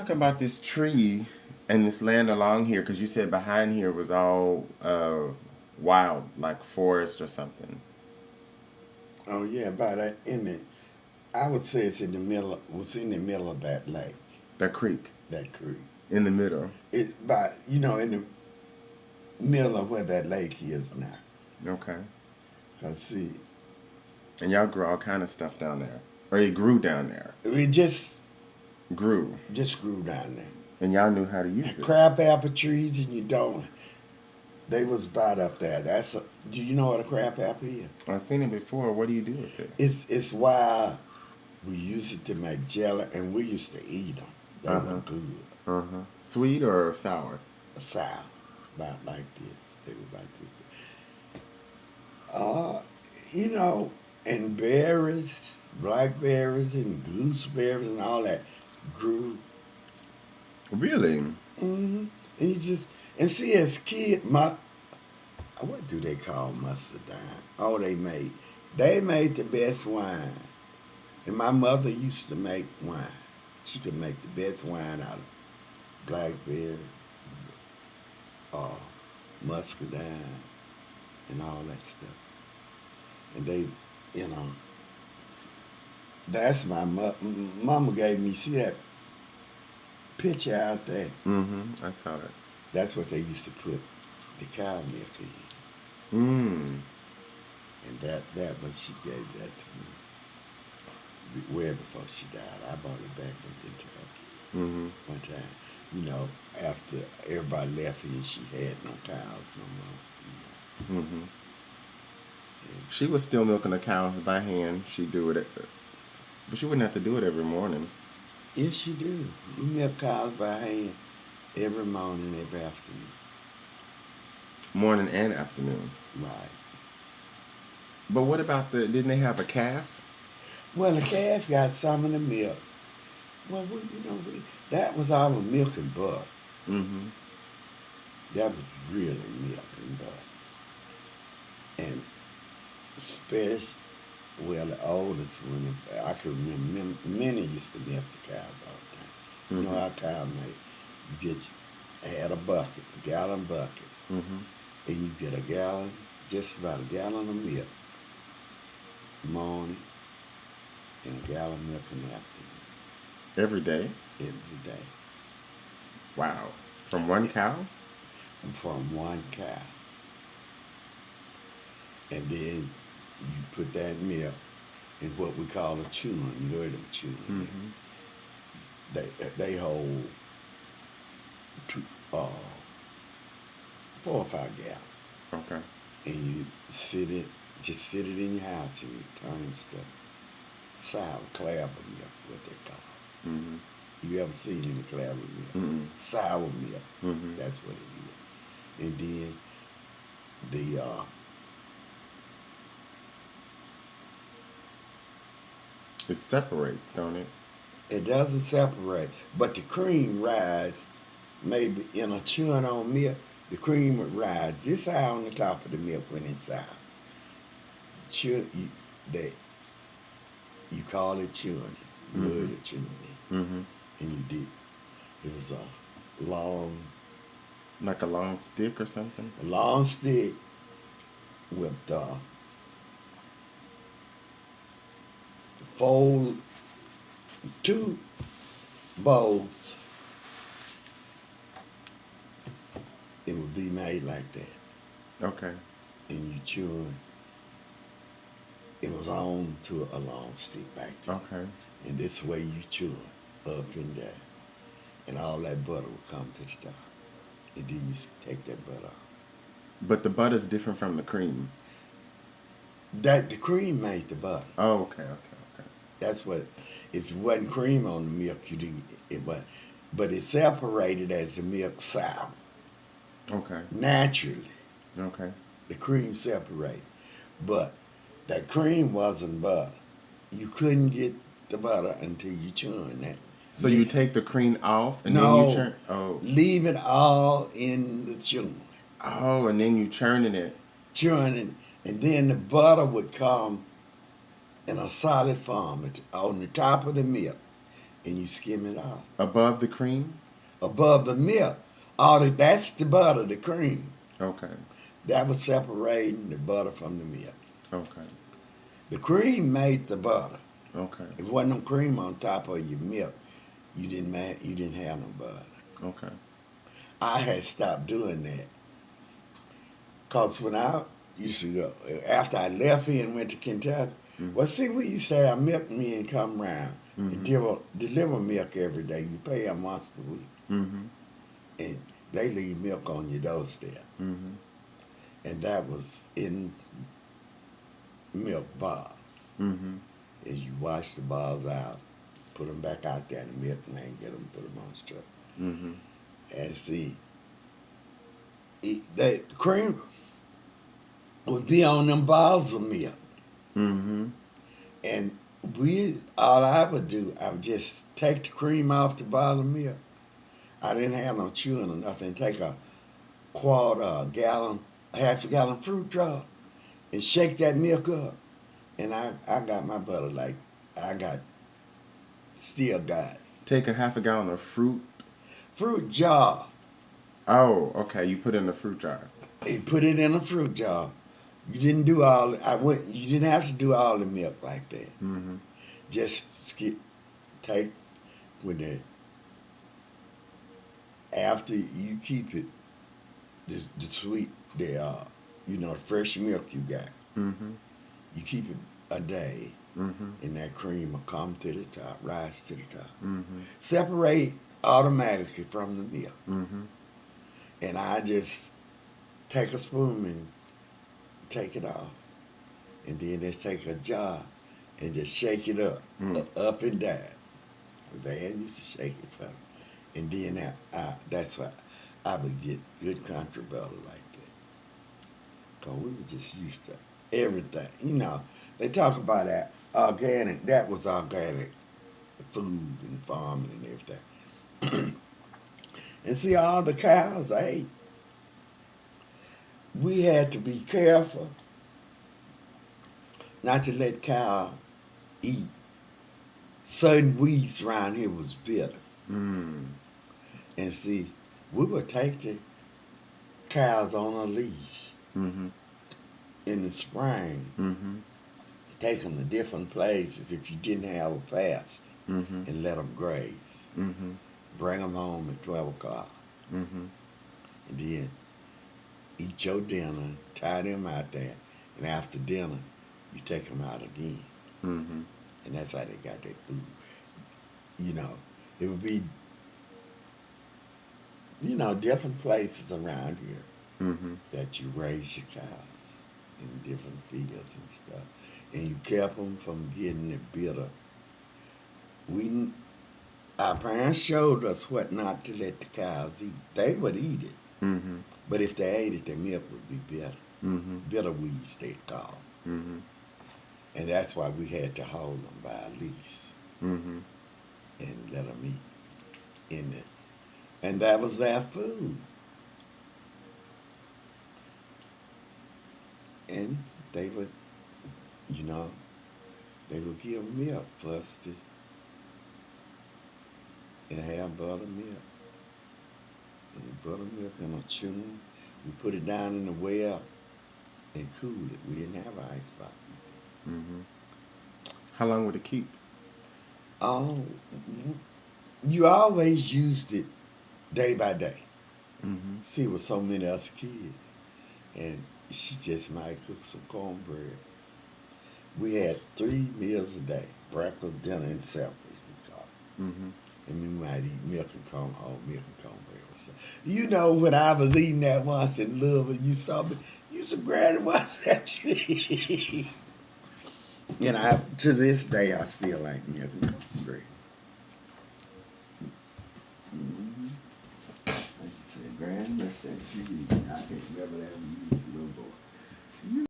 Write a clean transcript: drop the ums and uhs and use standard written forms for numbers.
talking about this tree and this land along here? Because you said behind here was all wild, like forest or something. Oh yeah, about that in the. I would say it's in the middle. Was in the middle of that lake, That creek that creek. in the middle. It by in the middle of where that lake is now. Okay. Cause see, And y'all grew all kind of stuff down there, or it grew down there. we Grew, just grew down there. and y'all knew how to use it. Crab apple trees, and you don't. They was about up there. Do you know what a crab apple is? I've seen it before. What do you do with it? It's why we use it to make jelly, and we used to eat them. They Uh-huh. were good. Sweet or sour? Sour, about like this. They were like this. And berries, blackberries, and gooseberries, and all that grew. Really? And you just see as kid, what do they call muscadine? Oh, they made the best wine, and my mother used to make wine. She could make the best wine out of blackberry, muscadine, and all that stuff. And they, that's my mama gave me. See that picture out there? I saw it. That's what they used to put the cow milk in. And that was she gave that to me way before she died. I brought it back from Kentucky one time. After everybody left and she had no cows no more. She was still milking the cows by hand. She'd do it, but she wouldn't have to do it every morning. Yes, you do. You milk cows by hand every morning, every afternoon. Morning and afternoon. Right. But what about didn't they have a calf? Well, the calf got some of the milk. Well, that was our milk and butter. That was really milk and butter. And especially, the oldest one, I can remember, many used to milk the cows all the time. You know how cow made, had a bucket, a gallon bucket, and you get just about a gallon of milk morning, and a gallon of milk in the afternoon. Every day? Every day. Wow. From one cow? From one cow. And then you put that milk in what we call a churn. You heard of a churn. They hold 4 or 5 gallons. Okay. And you just sit it in your house and you turn stuff. Sour clabber milk, what they call. You ever seen any clabber milk? Sour milk. That's what it is. And then it separates, don't it? it doesn't separate, but the cream rise maybe in a churn on milk. The cream would rise this high on the top of the milk when it's sour. You call it churning. You heard it churning. And you did. It was a long, like a long stick or something? a long stick with fold 2 bowls. It would be made like that. Okay. And you chew it. It was on to a long stick back there. Okay. And this way you chew it up and down. And all that butter will come to the top. And then you take that butter off. But the butter's different from the cream. The cream made the butter. Oh, okay. That's what, if it wasn't cream on the milk, you didn't, but it separated as the milk sour. Okay. Naturally. Okay. The cream separated. But that cream wasn't butter. You couldn't get the butter until you churned that. So you take the cream off and then you churn? Oh. Leave it all in the churn. Oh, and then you churning it. Churning, and then the butter would come in a solid form on the top of the milk. and you skim it off. Above the cream? Above the milk, that's the butter, the cream. Okay. That was separating the butter from the milk. Okay. The cream made the butter. Okay. If it wasn't no cream on top of your milk, you didn't have no butter. Okay. I had stopped doing that. Cause when I used to go, after I left here and went to Kentucky, well, see, we used to have milkmen come around and deliver milk every day. You pay them once a week. Mm-hmm. And they leave milk on your doorstep. Mm-hmm. And that was in milk bars. Mm-hmm. And you wash the bars out, put them back out there in the milk lane, get them, put them on the truck. Mm-hmm. And see, the cream would be on them bars of milk. Mm-hmm. And all I would do, I would just take the cream off the bottle of milk. I didn't have no chewing or nothing. Take a quarter, a gallon, half a gallon fruit jar and shake that milk up. And I got my butter like still got it. Take a half a gallon of fruit. Fruit jar. Oh, okay. You put it in the fruit jar. You put it in a fruit jar. You didn't do all. You didn't have to do all the milk like that. Mm-hmm. Just take with the. After you keep it, the sweet, the fresh milk you got. Mm-hmm. You keep it a day, Mm-hmm. and that cream will come to the top, rise to the top. Mm-hmm. Separate automatically from the milk. Mm-hmm. And I just take a spoon and take it off. And then just take a jar and just shake it up, up and down. They used to shake it for me. And then that's why I would get good country butter like that. Because we were just used to everything. They talk about that organic. That was organic food and farming and everything. And see, all the cows ate. We had to be careful not to let cow eat. Certain weeds around here was bitter. Mm. And see, we would take the cows on a leash Mm-hmm. in the spring. Mm-hmm. Take them to different places if you didn't have a fast Mm-hmm. and let them graze. Mm-hmm. Bring them home at 12 o'clock. Mm-hmm. And then eat your dinner, tie them out there, and after dinner, you take them out again. Mm-hmm. And that's how they got their food. It would be, different places around here Mm-hmm. that you raise your cows in different fields and stuff. And you kept them from getting it bitter. Our parents showed us what not to let the cows eat. They would eat it. Mm-hmm. But if they ate it, their milk would be bitter. Mm-hmm. Bitter weeds, they call. Mm-hmm. And that's why we had to hold them by a leash Mm-hmm. and let them eat in it. And that was their food. And they would, they would give milk for us to and have buttermilk. And buttermilk in a churn. We put it down in the well and cooled it. We didn't have an ice box. Mm-hmm. How long would it keep? Oh, you always used it day by day. Mm-hmm. See, with so many of us kids. And she just might cook some cornbread. We had 3 meals a day, breakfast, dinner, and supper, we call it. Mm-hmm. And we might eat milk and cornbread or something. When I was eating that once in Louisville, you saw me, you said, Granny, what's that you eat? And to this day, I still like milk and cornbread. Mm-hmm. I said, Granny, what's that you eat? I can't remember that when you was a little boy.